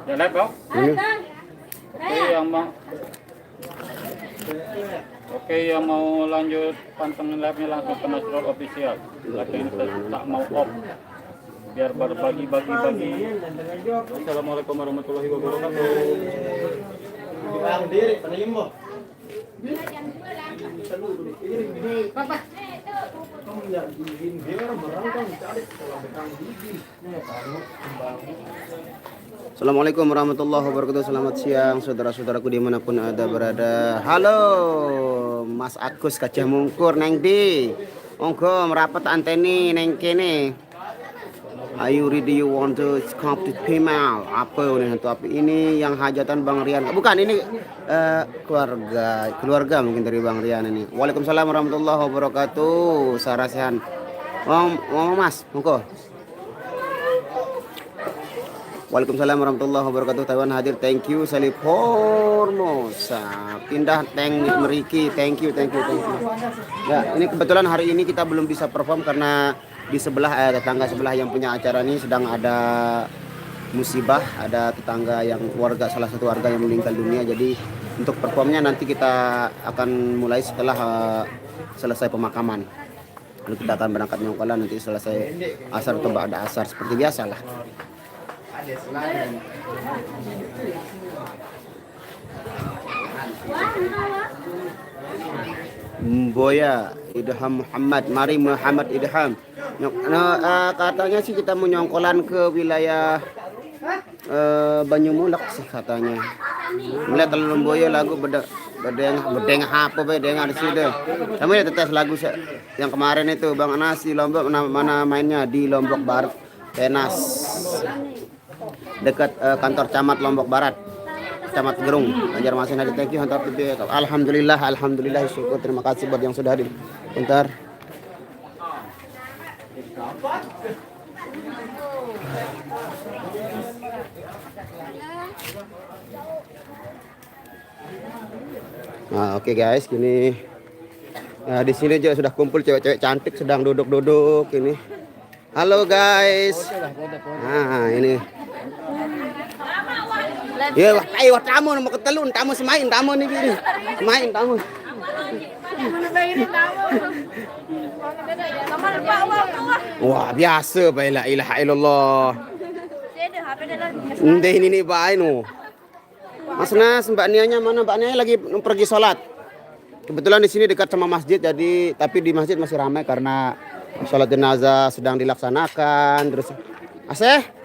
Ya live bro. Ini. Oke yang mau lanjut pantengin live-nya langsung ke Nasrul Official. Tapi tak mau off. Biar berbagi. Assalamualaikum warahmatullahi wabarakatuh. Assalamualaikum warahmatullahi wabarakatuh. Selamat siang saudara-saudaraku dimanapun ada berada. Halo Mas Agus Gajah Mungkur Neng Di. Monggo merapat anteni neng kene. Are you ready, you want to come to Pimal? Apa nih hantu api ini yang hajatan Bang Rian? Bukan, ini keluarga mungkin dari Bang Rian ini. Waalaikumsalam warahmatullahi wabarakatuh. Sarasehan. Mas, monggo. Waalaikumsalam warahmatullahi wabarakatuh. Taiwan hadir, thank you. Salib Formosa. Pindah tank Meriki, thank you. Ya, ini kebetulan hari ini kita belum bisa perform karena di sebelah tetangga sebelah yang punya acara ini sedang ada musibah, ada tetangga yang salah satu warga yang meninggal dunia. Jadi untuk performnya nanti kita akan mulai setelah selesai pemakaman. Lalu kita akan berangkat nyongkolan nanti selesai asar atau ba'da asar seperti biasa lah. Boya Idham Muhammad, mari Muhammad Idham. Katanya sih kita menyongkolan ke wilayah Banyumulak sih katanya. Melihat kalau Boya lagu bedeng apa bedeng di situ. Kamu ya tetes lagu yang kemarin itu Bang Anas di Lombok, mana mainnya di Lombok Barat, Tenas, dekat kantor camat Lombok Barat. Camat Gerung, Banjarmasin hadir, thank you. Alhamdulillah, syukur, terima kasih buat yang sudah hadir. Bentar. Nah, oke guys, gini. Nah, di sini juga sudah kumpul cewek-cewek cantik sedang duduk-duduk ini. Halo guys. Nah, ini. Ya, wah tamu mau ketelun, tamu semain tamu nih gini. Semain tamu. Wah, biasa ba la ilaha illallah. Ini nih bae nu. Mas Nas, Mbak Nianya mana? Mbak Nia lagi pergi sholat. Kebetulan di sini dekat sama masjid, jadi tapi di masjid masih ramai karena sholat jenazah sedang dilaksanakan. Terus Aseh?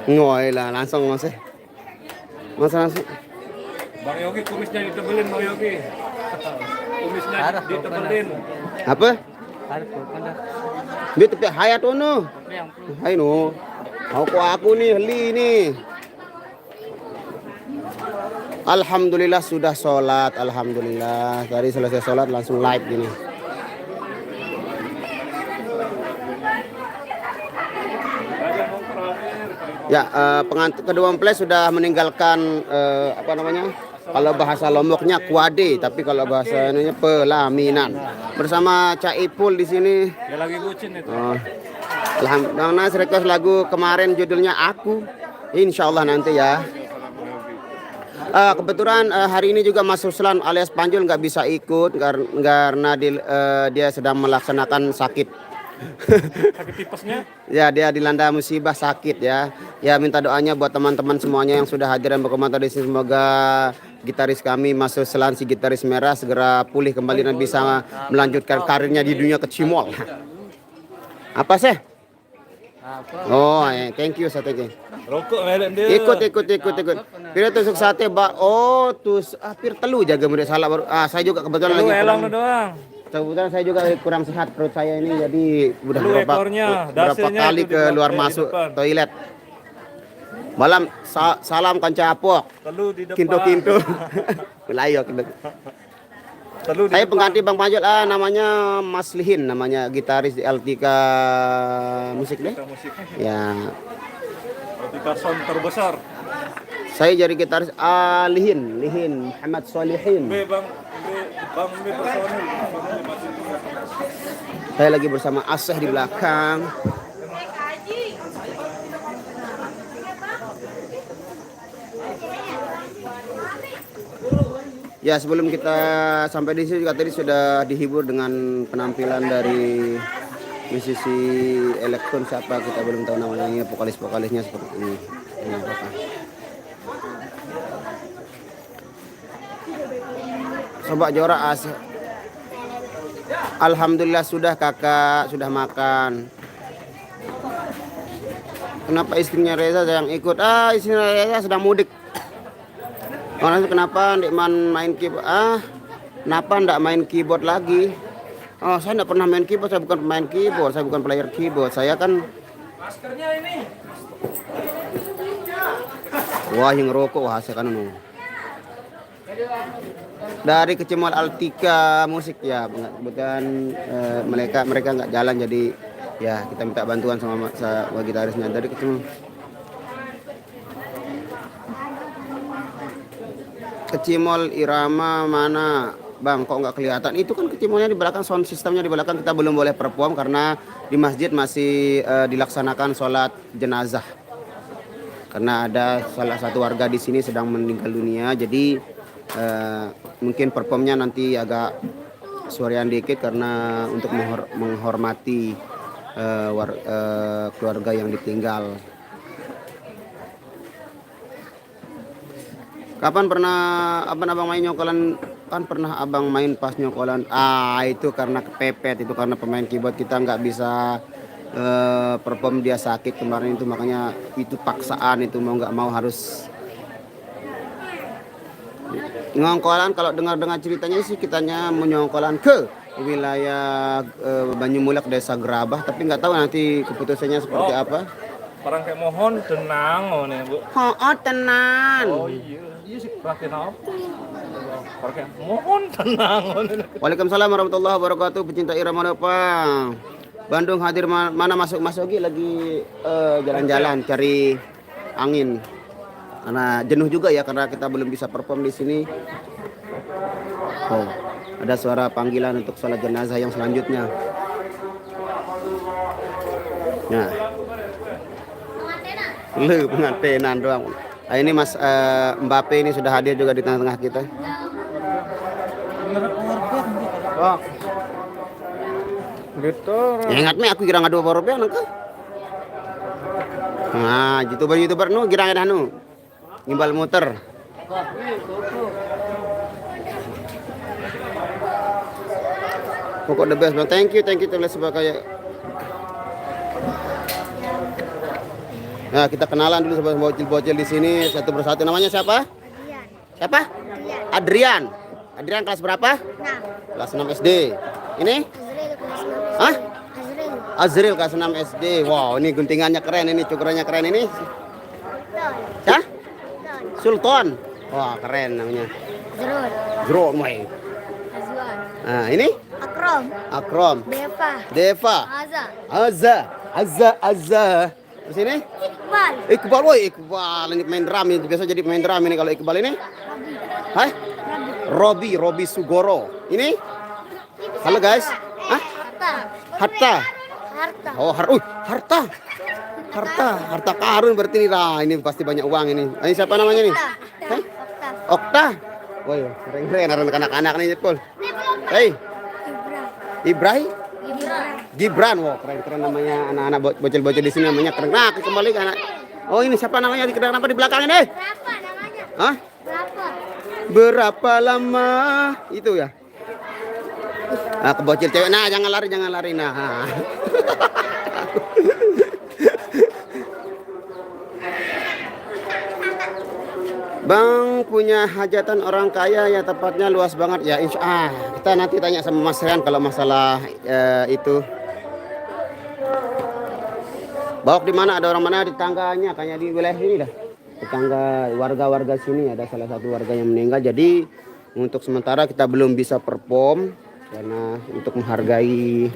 Ngoilah langsung Mas. Langsung. Bang Yogi kumisnya ditebelin Bang Yogi. Kumisnya ditebelin. Apa? Dia tepi hayat ono. Hai no. Aku nih heli nih. Alhamdulillah sudah sholat. Alhamdulillah. Tadi selesai sholat langsung live gini. Ya, kedua mempelai sudah meninggalkan kalau bahasa Lomboknya kuade, tapi kalau bahasa ininya pelaminan. Bersama Cak Ipul di sini. Ya lagi bucin itu. Bang Nas request lagu kemarin judulnya Aku. Insyaallah nanti ya. Kebetulan hari ini juga Mas Ruslan alias Panjul nggak bisa ikut karena dia sedang melaksanakan sakit. Sakit tipesnya? Ya, dia dilanda musibah sakit ya. Ya, minta doanya buat teman-teman semuanya yang sudah hadir dan berkomentar di sini. Semoga gitaris kami Mas Ruslan, si gitaris merah, segera pulih kembali dan bisa melanjutkan karirnya di dunia kecimol. Apa sih? Oh, thank you sate. Rokok melen dia. Ikut. Pira tusuk sate, tus pir telu jaga murid salah baru. Saya juga kebetulan lagi elang doang. Kebetulan saya juga kurang sehat perut saya ini, jadi udah berapa kali ke luar masuk toilet. Malam salam kanca apok. Kinto. Belayo kinto. Saya pengganti Bang Panjul namanya Mas Lihin, namanya gitaris di Altika Musik deh. Ya. Altika sound terbesar. Saya jadi gitaris Lihin Muhammad Solihin. Saya lagi bersama Aseh di belakang. Ya, sebelum kita sampai di sini juga tadi sudah dihibur dengan penampilan dari musisi elektron siapa kita belum tahu namanya, ini vokalis-vokalisnya seperti ini. Ini apa? Coba Jora as. Alhamdulillah sudah kakak, sudah makan. Kenapa istrinya Reza yang ikut? Istrinya Reza sedang mudik. Orang kenapa ndak main keyboard? Kenapa ndak main keyboard lagi? Oh, saya ndak pernah main keyboard. Saya bukan pemain keyboard. Saya bukan player keyboard. Saya kan. Maskernya ini. Wah, yang ngerokok. Wah, saya kan dari Kecemol Altika musik ya, kebetulan mereka nggak jalan jadi ya kita minta bantuan sama gitarisnya dari Kecemol. Kecimol Irama mana bang, kok nggak kelihatan? Itu kan kecimolnya di belakang, sound sistemnya di belakang. Kita belum boleh perform karena di masjid masih dilaksanakan sholat jenazah. Karena ada salah satu warga di sini sedang meninggal dunia, jadi mungkin performnya nanti agak suaraan dikit karena untuk menghormati keluarga yang ditinggal. Kapan pernah abang main nyokolan? Kan pernah abang main pas nyokolan. Itu karena kepepet, itu karena pemain keyboard kita nggak bisa perform, dia sakit kemarin itu, makanya itu paksaan, itu mau nggak mau harus ngongkolan. Kalau dengar ceritanya sih kitanya menyongkolan ke wilayah Banyumulak Desa Gerabah, tapi nggak tahu nanti keputusannya seperti apa. Orang kayak mohon tenang nih Bu. Tenang. Oh iya sih pakai apa? Orang kayak mohon tenang. Waalaikumsalam warahmatullahi wabarakatuh. Pecinta irama Nopang Bandung hadir, mana masuk lagi jalan-jalan cari angin. Karena jenuh juga ya, karena kita belum bisa perform di sini. Oh, ada suara panggilan untuk sholat jenazah yang selanjutnya. Nah, lu pengantenan doang. Ini Mas Mbappe ini sudah hadir juga di tengah-tengah kita. Oh. Gitu. Ya, ingat me aku kira ngadu powerbank nangka. Nah, YouTuber nu kira ngada nu. Ngimbal muter. Pokok the best bang. Thank you telah sebagai. Nah, kita kenalan dulu sama bocil-bocil di sini satu persatu. Namanya siapa? Adrian. Siapa? Adrian. Adrian kelas berapa? 6. Kelas 6 SD. Ini? Hah? Azril kelas 6 SD. Wow, ini guntingannya keren, ini cukurannya keren ini. Hah? Sultan. Wah, keren namanya. Zrul. Woi. Nah, ini? Akrom. Deva. Azza. Terus ini? Iqbal. Woi, Iqbal ini main drum ini, biasa jadi main drum ini kalau Iqbal ini. Hai? Robi Sugoro. Ini? Halo guys. Hah? Harta. Oh, harta karun berarti ini. Nah, ini pasti banyak uang ini. Ini siapa namanya nih? Okta. Woi, keren anak-anak nih, Pol. Hei. Ibrahim. Gibran. Wow, keren namanya anak-anak bocil-bocil di sini namanya keren. Nah, kembali ke anak. Oh, ini siapa namanya? Kenapa di belakang ini? Berapa namanya? Hah? Berapa lama? Itu ya. Nah, kebocil cewek. Nah, jangan lari. Nah. Bang punya hajatan orang kaya ya, tepatnya luas banget ya. Kita nanti tanya sama Mas Rian kalau masalah itu. Bawok di mana, ada orang mana di tangganya, kayaknya di wilayah sini dah. Tetangga warga sini ada salah satu warga yang meninggal. Jadi untuk sementara kita belum bisa perform karena untuk menghargai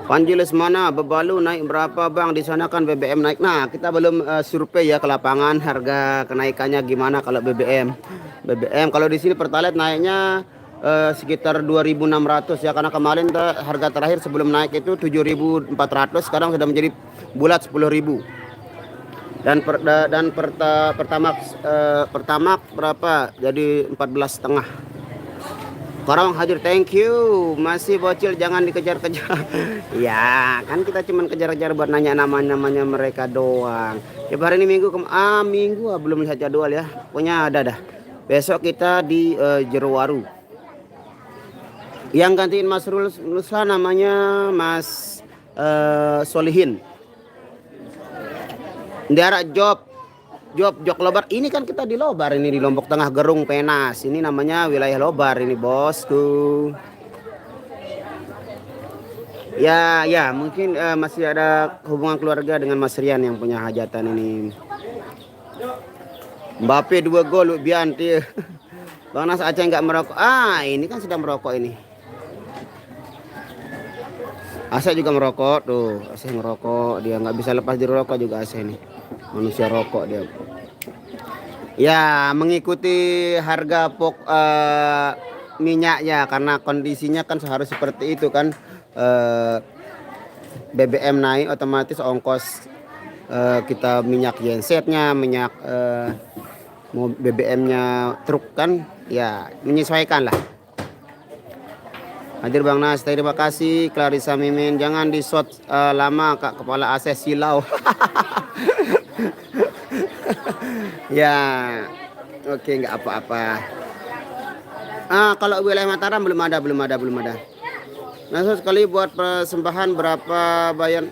Panji Lesmana, Bebalu naik berapa bang? Di sana kan BBM naik. Nah, kita belum survei ya ke lapangan harga kenaikannya gimana kalau BBM. Kalau di sini Pertalite naiknya sekitar 2.600 ya, karena kemarin harga terakhir sebelum naik itu 7.400, sekarang sudah menjadi bulat 10.000. Pertamax berapa? Jadi 14,5. Korong hadir, thank you. Masih bocil, jangan dikejar-kejar. Ya, kan kita cuman kejar-kejar buat nanya namanya mereka doang. Ya hari ini minggu, belum lihat jadwal ya. Pokoknya ada dah. Besok kita di Jerowaru. Yang gantiin Mas Ruslan namanya Mas Solihin. Daerah Jok Lobar. Ini kan kita di Lobar ini, di Lombok Tengah, Gerung Penas. Ini namanya wilayah Lobar ini, bosku. Ya, mungkin masih ada hubungan keluarga dengan Mas Rian yang punya hajatan ini. Mbappe 2 gol, Bianti. Bang Nas Aceh nggak merokok. Ini kan sedang merokok ini. Asep juga merokok tuh, Asep ngerokok, dia nggak bisa lepas dari rokok juga Asep ini. Manusia rokok dia. Ya, mengikuti harga minyaknya karena kondisinya kan seharusnya seperti itu kan. BBM naik otomatis ongkos kita minyak gensetnya, minyak BBM-nya truk kan, ya menyesuaikan lah. Hadir Bang Nas, terima kasih. Clarissa Mimin, jangan di shot lama Kak, kepala Ases silau. Ya, oke, nggak apa-apa. Kalau wilayah Mataram belum ada. Nah, sekali buat persembahan berapa bayar?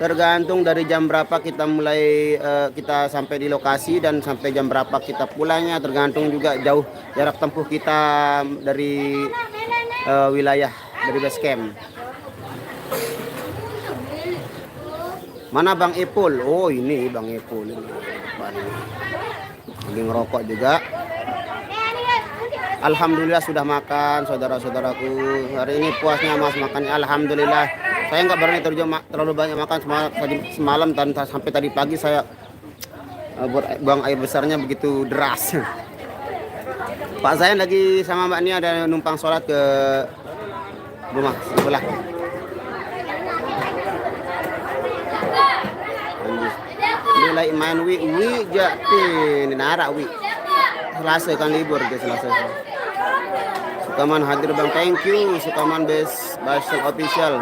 Tergantung dari jam berapa kita mulai kita sampai di lokasi dan sampai jam berapa kita pulangnya, tergantung juga jauh jarak tempuh kita dari wilayah dari base camp. Mana Bang Ipul? Oh, ini Bang Ipul ini. Lagi ngerokok juga. Alhamdulillah sudah makan, saudara-saudaraku. Hari ini puasnya Mas makannya alhamdulillah. Saya nggak berani terlalu banyak makan semalam dan sampai tadi pagi saya buang air besarnya begitu deras. Pak Zain lagi sama Mbak Nia ada numpang sholat ke rumah sebelah. Nilai main wi jati nara wi. Selasa kan libur ke Selasa. Sukaman hadir Bang, thank you. Sukaman base official.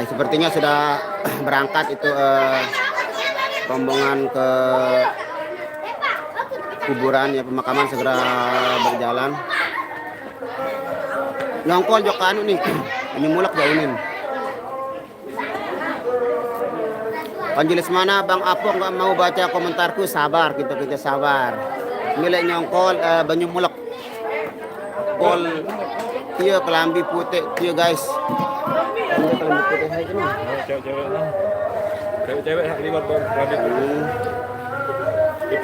Sepertinya sudah berangkat itu rombongan ke kuburan ya, pemakaman segera berjalan. Nyongkol jok anu nih, ini mulak jauhin. Panjelis mana Bang Apo nggak mau baca komentarku, sabar kita sabar. Milik nyongkol banyu mulak. Kol dia kelambi putih dia guys. Dia kelambi putih hai ini. Cewek-cewek liwat kelambi putih.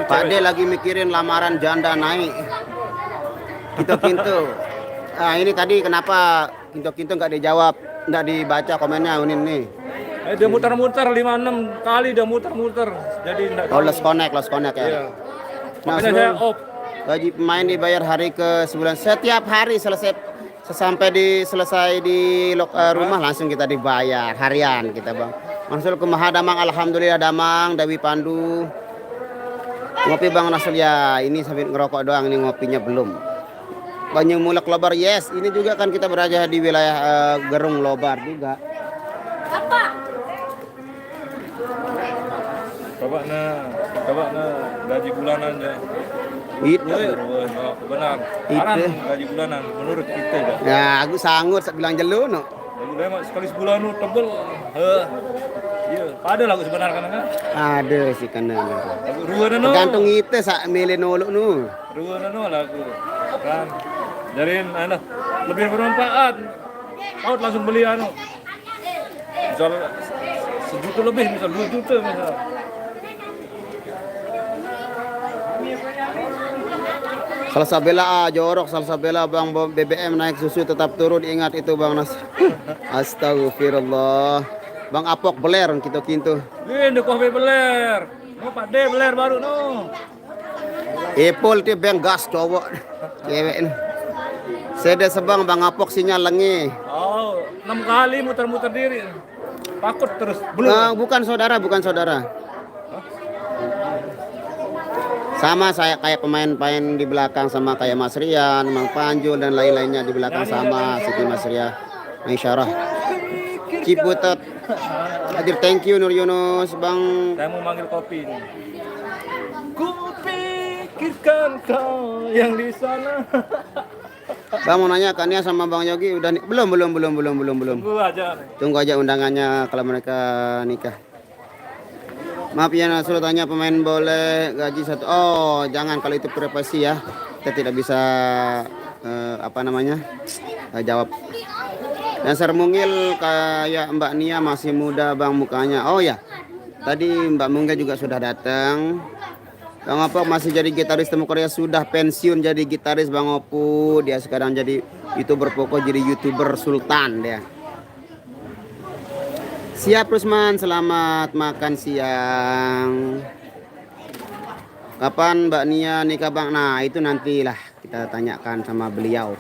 Pak De lagi mikirin lamaran janda naik. Kinto. Ini tadi kenapa Kinto nggak dijawab, nggak dibaca komennya ini. Dia muter-muter 5-6 kali dia muter-muter. Jadi enggak. Lost connect ya. Iya. Nah, Makanya saya off. Gaji pemain dibayar hari ke sebulan. Setiap hari selesai di rumah langsung kita dibayar harian kita Bang. Mansur kumaha Damang, alhamdulillah Damang, Dewi Pandu. Ngopi Bang Nasul ya, ini sambil ngerokok doang, ini ngopinya belum. Banyu Mulak Lobar, yes, ini juga kan kita berada di wilayah Gerung Lobar juga. Coba gaji bulanan ya. Itu benar. Haram gaji bulanan menurut kita ya. Ya, aku sanggup bilang jelu no. Udah mah sekali sebulan nu tebel. Iya, padahal aku sebenarnya kan. Ada sih kanan. Ruweuna nu. Tergantung itu sak milih nolok nu. Ruweuna nu lah aku. Kan. Jadiin lebih bermanfaat. Out langsung beli misal 1 juta lebih, misal 2 juta misal. Salsabila jorok, salsabila Bang BBM naik susu tetap turun, ingat itu Bang Nas. Astagfirullah. Bang Apok beler kinto. Ini kopi beler. Mau Pak De beler baru no. Epol ti beng gas cowok. Cewek ini. Seda sebang bang apok sinyal lengi. Oh, 6 kali muter-muter diri. Takut terus. Belum. Bukan saudara, bukan saudara. Sama saya kayak pemain-pemain di belakang sama kayak Mas Rian, Mang Panjul dan lain-lainnya di belakang sama Siti Mas Ria, Aisyarah. Ciputat. Hadir thank you Nur Yunus Bang. Saya mau manggil kopi ini. Ku pikirkan kau yang di sana. Bang mau nanya kan ya sama Bang Yogi udah belum. Tunggu aja. Tunggu aja undangannya kalau mereka nikah. Maaf ya suruh tanya pemain boleh gaji 1. Oh, jangan kalau itu privasi ya. Kita tidak bisa jawab. Dasar mungil kayak Mbak Nia masih muda Bang mukanya. Oh ya. Tadi Mbak Mungil juga sudah datang. Bang Opok masih jadi gitaris Temu Korea, sudah pensiun jadi gitaris Bang Opu. Dia sekarang jadi YouTuber pokok, jadi YouTuber Sultan dia. Siap Rusman, selamat makan siang. Kapan Mbak Nia nikah Bang? Nah itu nantilah kita tanyakan sama beliau.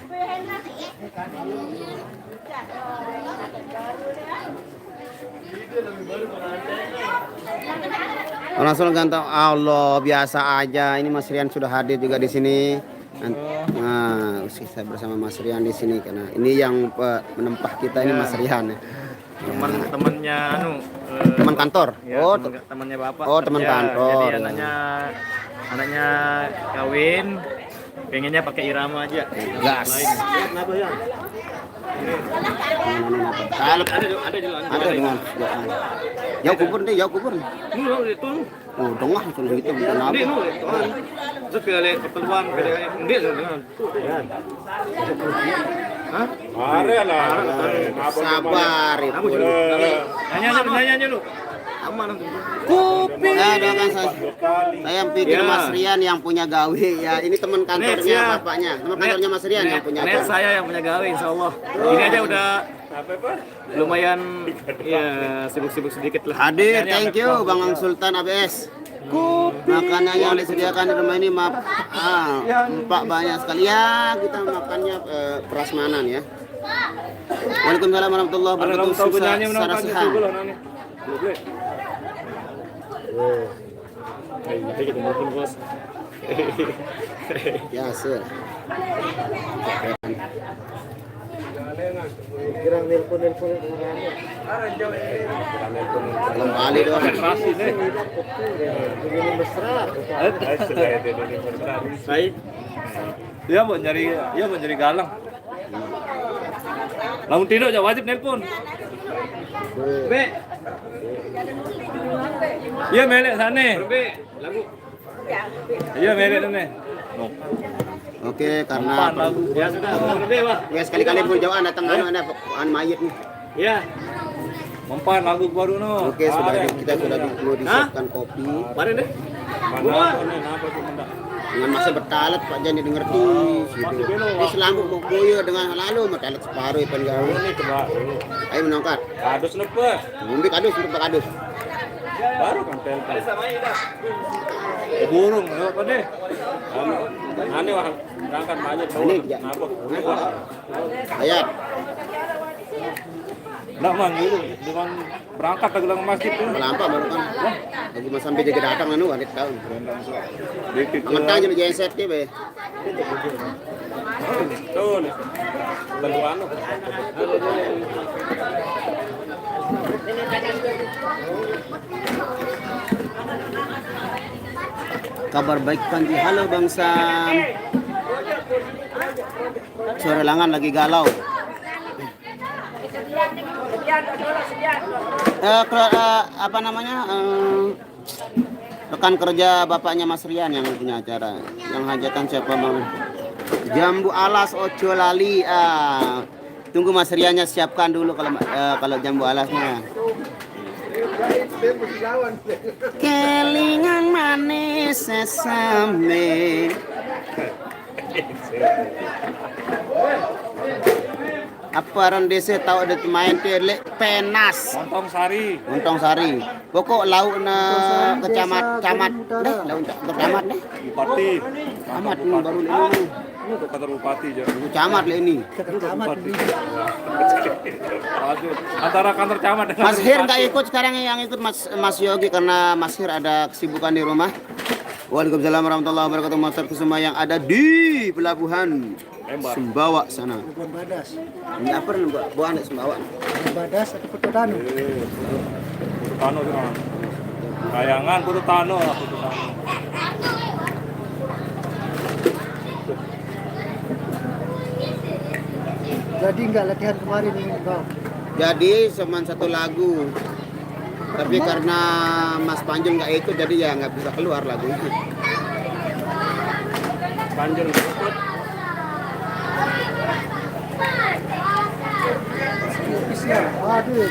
Langsung ganteng Allah biasa aja. Ini Mas Rian sudah hadir juga di sini. Nah, saya bersama Mas Rian di sini karena ini yang menempah kita ini Mas Rian. Teman-temannya teman kantor. Ya, Oh, temannya Bapak. Oh, teman Ya, kantor. Jadi anaknya kawin, pengennya pakai irama aja. Gas. Kenapa ya? Ada dengan jauh kubur deh, jauh kubur. Itu. Oh, dongah sudah gitu bukan apa. Terus kali keperluan dia dengan. Hah? Sabar itu. Nanya lu. Aman. Kopi. Doakan saya pikir Mas Rian yang punya gawe ya. Ini teman kantornya bapaknya. Teman kantornya Mas Rian yang punya. Net saya yang punya gawe insyaallah. Ini aja udah lumayan ya sibuk-sibuk sedikit lah. Hadir, thank you Bang Sultan ABS. Makanan yang disediakan di rumah ini Pak banyak sekali ya, kita makannya prasmanan ya. Waalaikumsalam warahmatullahi wabarakatuh. Secara sehat. Ya, sir. Kembali dong. Dia mau nyari galang. Lamun tidak aja wajib nelpon. Be. Iya melek sana. Be, lagu. Iya melek sana. No. Oke, karena ya sudah lebih Pak. Ya sekali-kali pun jauh datang anu mayit nih. Iya. Mempan lagu baru no. Oke, kita sudah disiapkan kopi. Mari deh. Dengan masa bertalat Pak Jan ngerti gitu. Ini selambung boyo dengan lalu bertalat separuh ipan gawe. Ayo menongkat. Kadus nepe. Ngombe kadus untuk kadus. Baru kan pelta. Burung apa deh? Ane wah berangkat banyak tahu. Apa? Ayat. Nggak mang dulu, dengan berangkat ke gelang masjid tuh. Melampak baru kan. Lagi mau sampai jaga datang anu adik tahun. Mentang jadi genset dia be. Tuh. Bantu anu. Kabar baik Panji, halo Bang Sam. Sore Langan lagi galau. Apa namanya? Rekan kerja bapaknya Mas Rian yang punya acara. Yang hajatan siapa Bang? Jambu alas ojo lali. Tunggu Mas Riannya siapkan dulu kalau jambu alasnya. Kelingan manis sesame. Apa orang desa tahu ada main telek penas. Montong Sari. Montong Sari. Pokok lauk na camat deh, lauk camat deh. Bupati. Camat ini baru ini. Untuk kantor bupati aja. Camat lah ini. Bupati. Aduh, antara kantor camat dengan Mas Hir bupati. nggak ikut sekarang, yang ikut Mas Yogi karena Mas Hir ada kesibukan di rumah. Waalaikumsalam warahmatullahi wabarakatuh. Master semua yang ada di pelabuhan Lembar. Sumbawa sana. Bukan badas. Ini apa nih buah anak Sumbawa? Badas atau Putu Tanu? Putu Tano sih Mas. Kayangan Putu Tano lah, Putu Tano. Jadi nggak latihan kemarin ini kau? Jadi cuma satu lagu. Tapi karena Mas Panjul nggak ikut, jadi ya nggak bisa keluar lagu itu. Panjul ikut. Aduh.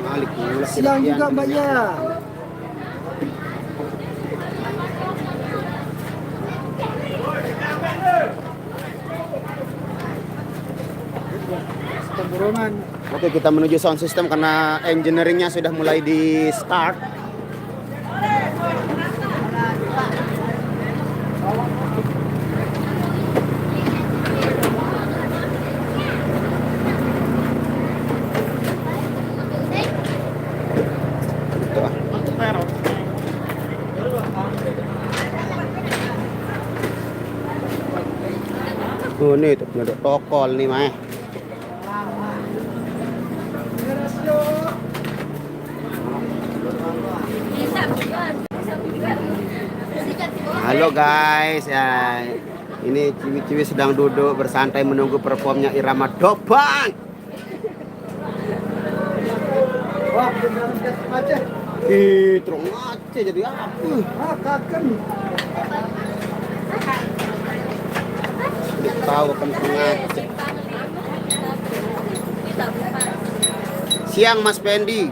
Malik mulai Siang juga mbaknya. Pemburongan. Oke, kita menuju sound system karena engineeringnya sudah mulai di start. Oh, nih tuh ada tokol nih, Mah. Halo guys, ya ini ciwi-ciwi sedang duduk bersantai menunggu performnya Irama Dobang. Wah, beneran dia aja. Ih, terong aja jadi apa? Ah, kaken. Tahu kan sengaja. Siang Mas Pendi.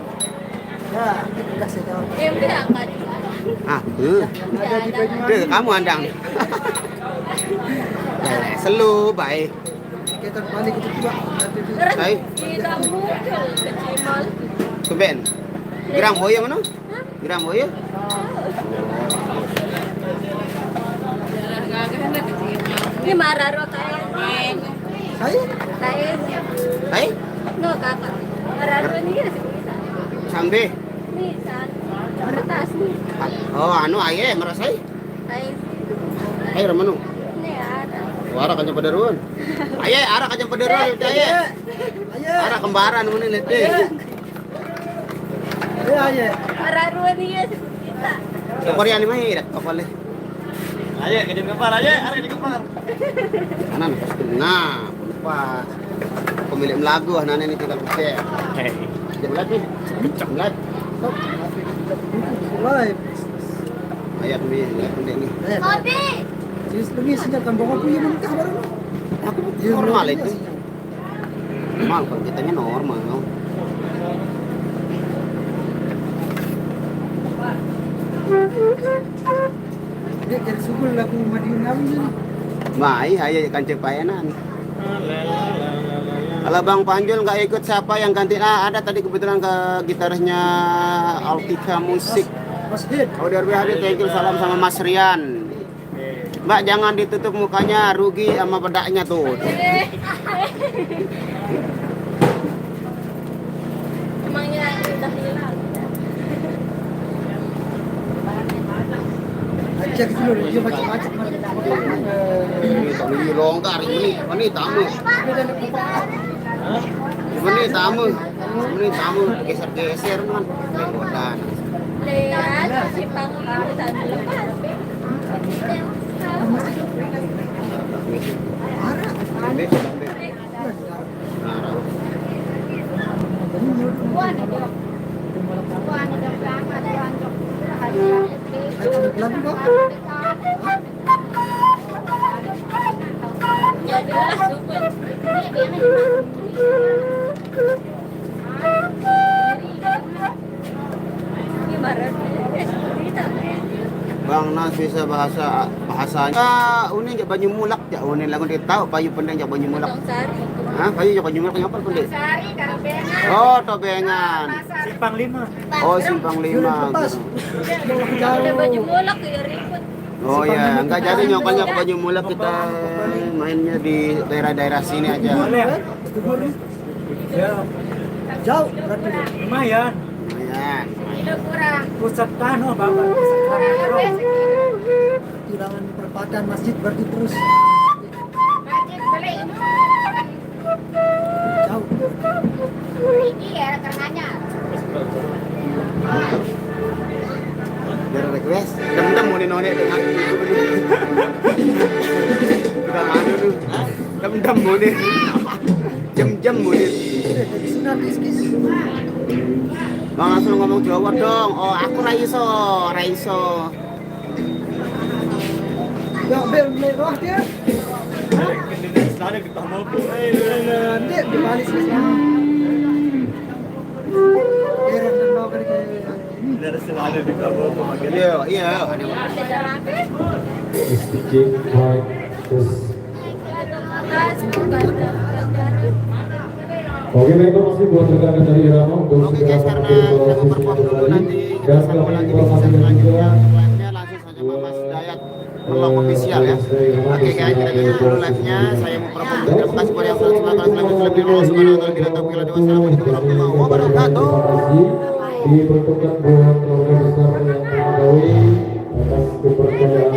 Ya, udah saya tahu. Ah, Ada di Banyuwangi. kamu andang. Selu baik. Kita balik itu juga. Baik. Tumben. Gerang boya mana? Gerang boya? Ini marah ro tayo. Saya Tayo. Hai, No, kakak. Marah ro ni kasi bisa. sambe. Ni sa atas ni. Oh, anu aye merasai. Tayo. Aye ramanu. Ni ada. Wara kanya padaruan. Aye, ara kanya padaruan aye. Ara kembaran mun lihat deh. ya. Marah ro ni kasi kita. Korea ni mah idak kapal. Ayo, kejem kepala aja, hari di kepala. Kanan. Nah, pas. Pemilik lagu nana ini tinggal share. Jelas nih. Jelas. Live. Ayat nih, lihat nih. Kopi. Jadi lebih sejak kan bawa punya mentah baru. Aku normal itu. Normal kalau kitanya normal. Dia jadi sukul lagu Madiun Amin. Mai, ayo kan cepayanan. Kalau Bang Panjul nggak ikut, siapa yang ganti? Ah, ada tadi kebetulan ke gitarisnya Altika Musik. Mas Hid. Oh, dari hari thank you, salam sama Mas Rian. Mbak jangan ditutup mukanya, rugi sama bedaknya tuh. Emangnya udah hilang. Ajak dulu dia macam-macam. Ini longgar ini tamu. Ini tamu. Ini tamu geser-geser kan. Lepotan. Lihat si pangkutan lepas. Buan itu. Buan itu berangkat untuk Lagu kok. jadilah sukun. Ini marah. Bang Nas bisa bahasa. Unin jak Banyu Mulak jak unin lagu dia tahu payu pendeng jak Banyu Mulak. Tong Sari. Hah, payu jak Banyu Mulak ngapa pendek? Sari Karbengan. Oh, Tobengan. Simpang 5. Oh, Simpang 5. Ada baju bolak ya ribut. Oh ya, enggak jadi nyokolnya ke Banyu Mulak, kita mainnya di daerah-daerah sini aja. Ya, Jauh berarti. lumayan. Lumayan. Itu kurang. Pusat Tano, Bapak. Pusat Tano. Tilangan perempatan masjid berarti terus Masjid beli. jauh. Ini ya tengahnya. Biar request. Dem-dem mau none dengan. Udah mana tuh? Dem-dem mau nih. Jam-jam mau nih. Jadi sunat iskis. Bang langsung ngomong Jawa dong. Oh, aku Raiso, Raiso. Ya bel roh dia. Sana kita mau. Nanti dibalik sih. Erang dan mau kerja ini. Dari selada di Kabupaten Magelang. Iya, iya. Speaking point terus. Oke, baiklah masih buat rekan dari Irama untuk Oke segera guys, karena menuju saya lokasi mau perform dulu kembali. nanti kita Dan sambung kami lagi di informasi season dan selanjutnya. juga Live-nya langsung saja sama Mas Dayat Melong Official ya. Oke guys, kita tutup dulu live-nya. Saya mau perform dulu. Terima kasih buat yang sudah semangat selama lebih dulu. Subhanallah bila taufiq. Wassalamualaikum warahmatullahi wabarakatuh. diperuntukkan buat